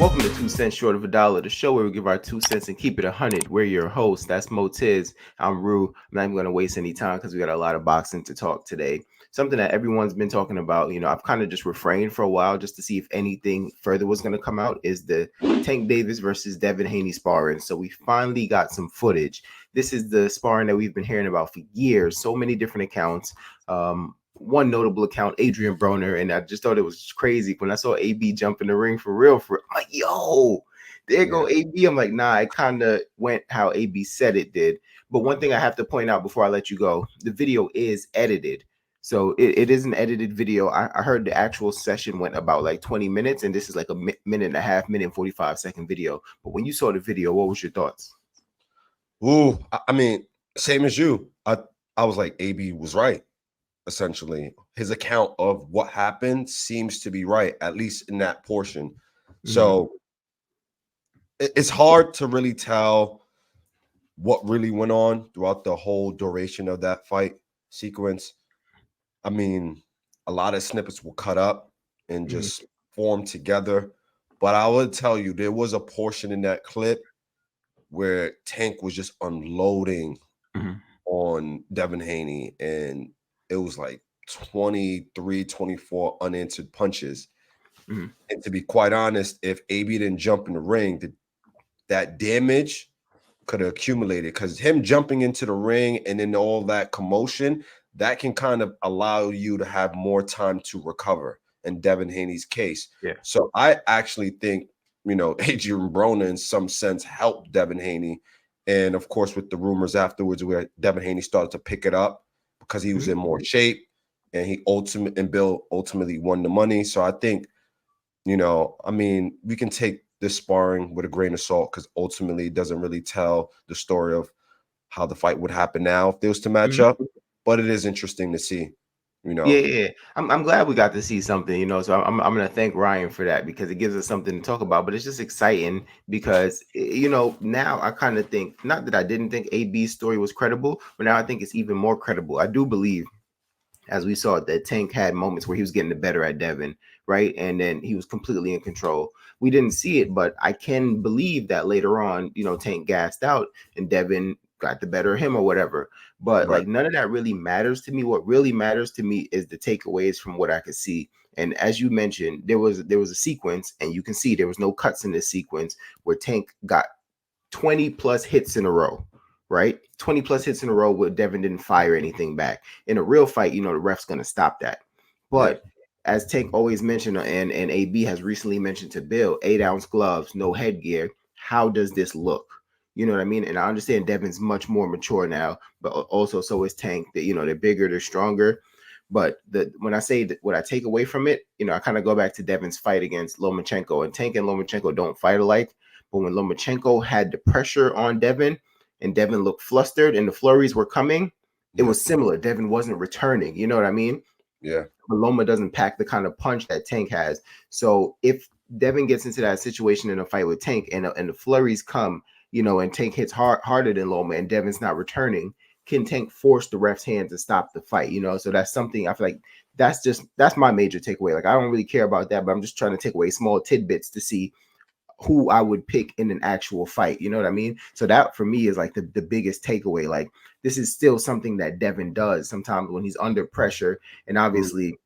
Welcome to 2 cents short of a dollar, the show where we give our 2 cents and keep it 100. We're your hosts. That's Motiz. I'm Rue. I'm not even going to waste any time because we got a lot of boxing to talk today. Something that everyone's been talking about. I've kind of just refrained for a while just to see if anything further was going to come out. Is the Tank Davis versus Devin Haney sparring? So we finally got some footage. This is the sparring that we've been hearing about for years. So many different accounts. One notable account, Adrian Broner, and I just thought it was crazy when I saw AB jump in the ring for real. I'm like, yo, there go AB. I'm like, nah, it kind of went how AB said it did. But one thing I have to point out before I let you go, the video is edited. So it is an edited video. I heard the actual session went about like 20 minutes, and this is like a minute and a half, minute and 45-second video. But when you saw the video, what was your thoughts? Ooh, I mean, same as you. I was like, AB was right. Essentially, his account of what happened seems to be right, at least in that portion. So it's hard to really tell what really went on throughout the whole duration of that fight sequence. I mean, a lot of snippets were cut up and just formed together. But I would tell you, there was a portion in that clip where Tank was just unloading on Devin Haney, and it was like 23, 24 unanswered punches. And to be quite honest, if AB didn't jump in the ring, that damage could have accumulated, because him jumping into the ring and then all that commotion, that can kind of allow you to have more time to recover in Devin Haney's case. Yeah. So I actually think, Adrian Broner in some sense helped Devin Haney. And of course, with the rumors afterwards where Devin Haney started to pick it up because he was in more shape, and Bill ultimately won the money. So I think, we can take this sparring with a grain of salt, because ultimately it doesn't really tell the story of how the fight would happen now if they was to match up. But it is interesting to see. Yeah. I'm glad we got to see something, so I'm going to thank Ryan for that, because it gives us something to talk about. But it's just exciting because, now I kind of think, not that I didn't think AB's story was credible, but now I think it's even more credible. I do believe, as we saw, that Tank had moments where he was getting the better at Devin, right? And then he was completely in control. We didn't see it, but I can believe that later on, Tank gassed out and Devin got the better of him or whatever. But like, none of that really matters to me. What really matters to me is the takeaways from what I could see. And as you mentioned, there was a sequence, and you can see there was no cuts in this sequence, where Tank got 20 plus hits in a row, right? 20 plus hits in a row where Devin didn't fire anything back. In a real fight, the ref's going to stop that. But as Tank always mentioned, and AB has recently mentioned to Bill, 8-ounce gloves, no headgear. How does this look? You know what I mean? And I understand Devin's much more mature now, but also so is Tank. That they're bigger, they're stronger. But when I say that, what I take away from it, I kind of go back to Devin's fight against Lomachenko. And Tank and Lomachenko don't fight alike. But when Lomachenko had the pressure on Devin, and Devin looked flustered and the flurries were coming, it was similar. Devin wasn't returning. You know what I mean? Yeah. But Loma doesn't pack the kind of punch that Tank has. So if Devin gets into that situation in a fight with Tank, and the flurries come, and Tank hits harder than Loma, and Devin's not returning, can Tank force the ref's hand to stop the fight? So that's something I feel like that's my major takeaway. Like, I don't really care about that, but I'm just trying to take away small tidbits to see who I would pick in an actual fight. You know what I mean? So that for me is like the biggest takeaway. Like, this is still something that Devin does sometimes when he's under pressure. And obviously,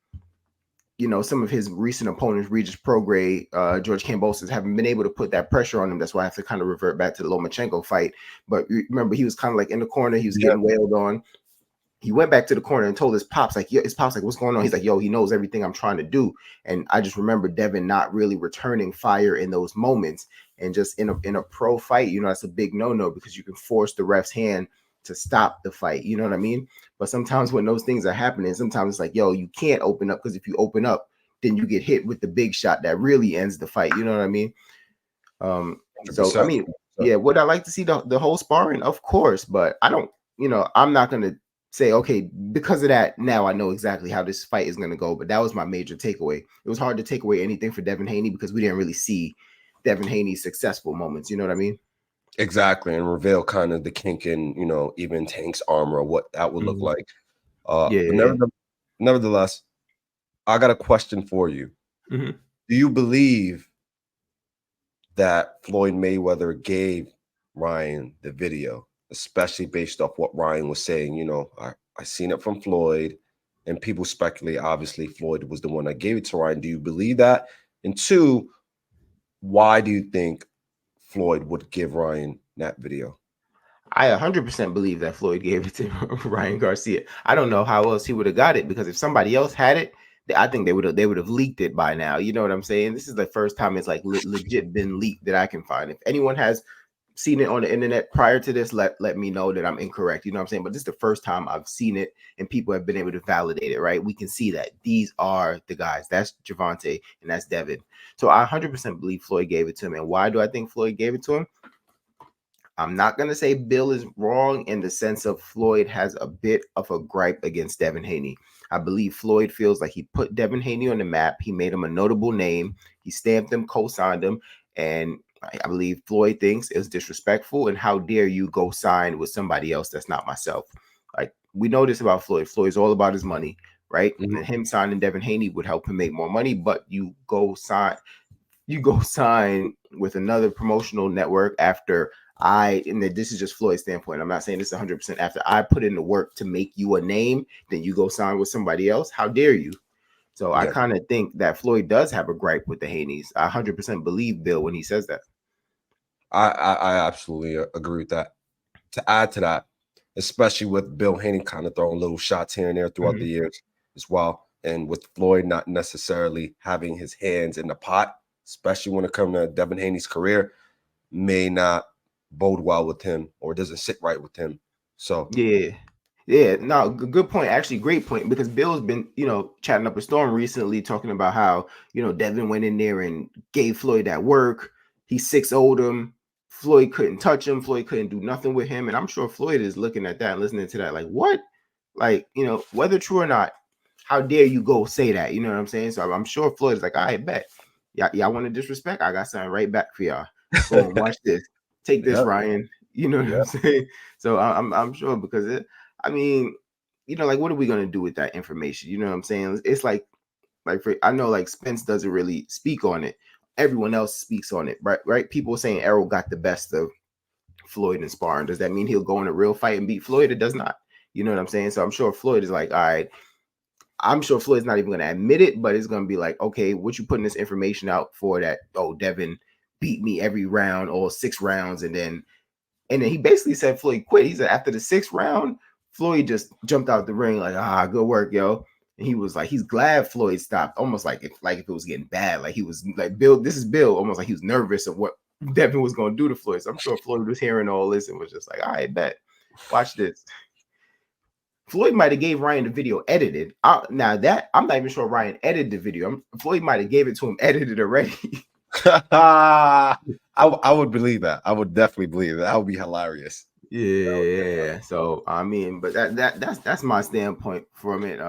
some of his recent opponents, Regis Prograis, George Kambosos, haven't been able to put that pressure on him. That's why I have to kind of revert back to the Lomachenko fight. But remember, he was kind of like in the corner. He was getting wailed on. He went back to the corner and told his pops, like, what's going on? He's like, yo, he knows everything I'm trying to do. And I just remember Devin not really returning fire in those moments. And just in a pro fight, that's a big no-no, because you can force the ref's hand to stop the fight. You know what I mean? But sometimes when those things are happening, sometimes it's like, yo, you can't open up, because if you open up, then you get hit with the big shot that really ends the fight. You know what I mean? So, I mean, yeah, would I like to see the whole sparring? Of course, but I don't, I'm not going to say, okay, because of that, now I know exactly how this fight is going to go. But that was my major takeaway. It was hard to take away anything for Devin Haney, because we didn't really see Devin Haney's successful moments. You know what I mean? Exactly. And reveal kind of the kink in, even Tank's armor, what that would look like. But nevertheless, I got a question for you. Do you believe that Floyd Mayweather gave Ryan the video, especially based off what Ryan was saying. You know, I seen it from Floyd, and people speculate, obviously, Floyd was the one that gave it to Ryan. Do you believe that? And two, why do you think Floyd would give Ryan that video? I 100% believe that Floyd gave it to Ryan Garcia. I don't know how else he would have got it, because if somebody else had it, I think they would have leaked it by now. You know what I'm saying? This is the first time it's like legit been leaked that I can find. If anyone has seen it on the internet prior to this, let me know that I'm incorrect. You know what I'm saying? But this is the first time I've seen it and people have been able to validate it, right? We can see that these are the guys. That's Gervonta and that's Devin. So I 100% believe Floyd gave it to him. And why do I think Floyd gave it to him? I'm not going to say Bill is wrong in the sense of Floyd has a bit of a gripe against Devin Haney. I believe Floyd feels like he put Devin Haney on the map. He made him a notable name. He stamped him, co-signed him. And I believe Floyd thinks it's disrespectful. And how dare you go sign with somebody else that's not myself? Like, we know this about Floyd. Floyd's all about his money, right? Mhm. And him signing Devin Haney would help him make more money, but you go sign with another promotional network after and this is just Floyd's standpoint. I'm not saying this 100%. After I put in the work to make you a name, then you go sign with somebody else. How dare you? So I Yeah, kind of think that Floyd does have a gripe with the Haneys. I 100% believe Bill when he says that. I absolutely agree with that. To add to that, especially with Bill Haney kind of throwing little shots here and there throughout the years as well, and with Floyd not necessarily having his hands in the pot, especially when it comes to Devin Haney's career, may not bode well with him or doesn't sit right with him. So Yeah. Yeah, no, good point. Actually, great point, because Bill's been, chatting up a storm recently, talking about how, Devin went in there and gave Floyd that work. He 6-0'd him. Floyd couldn't touch him. Floyd couldn't do nothing with him. And I'm sure Floyd is looking at that and listening to that like, what? Like, whether true or not, how dare you go say that? You know what I'm saying? So I'm sure Floyd is like, I bet. Y'all want to disrespect? I got something right back for y'all. Boom, watch this. Take this, yep, Ryan. You know what I'm yep. saying? So I'm sure, because I mean, like, what are we gonna do with that information? You know what I'm saying? It's like I know, like, Spence doesn't really speak on it. Everyone else speaks on it, right? Right? People saying Errol got the best of Floyd in sparring. Does that mean he'll go in a real fight and beat Floyd? It does not. You know what I'm saying? So I'm sure Floyd is like, all right. I'm sure Floyd's not even going to admit it, but it's going to be like, okay, what you putting this information out for? That, oh, Devin beat me every round, or 6 rounds, and then he basically said Floyd quit. He said after the 6th round, Floyd just jumped out the ring like, good work, yo. And he was like, he's glad Floyd stopped, almost like if it was getting bad. Like, he was like, Bill, this is Bill, almost like he was nervous of what Devin was going to do to Floyd. So I'm sure Floyd was hearing all this and was just like, all right, bet. Watch this. Floyd might have gave Ryan the video edited. Now that I'm not even sure Ryan edited the video. Floyd might have gave it to him edited already. I would believe that. I would definitely believe that. That would be hilarious. Yeah. So I mean, but that's my standpoint from it.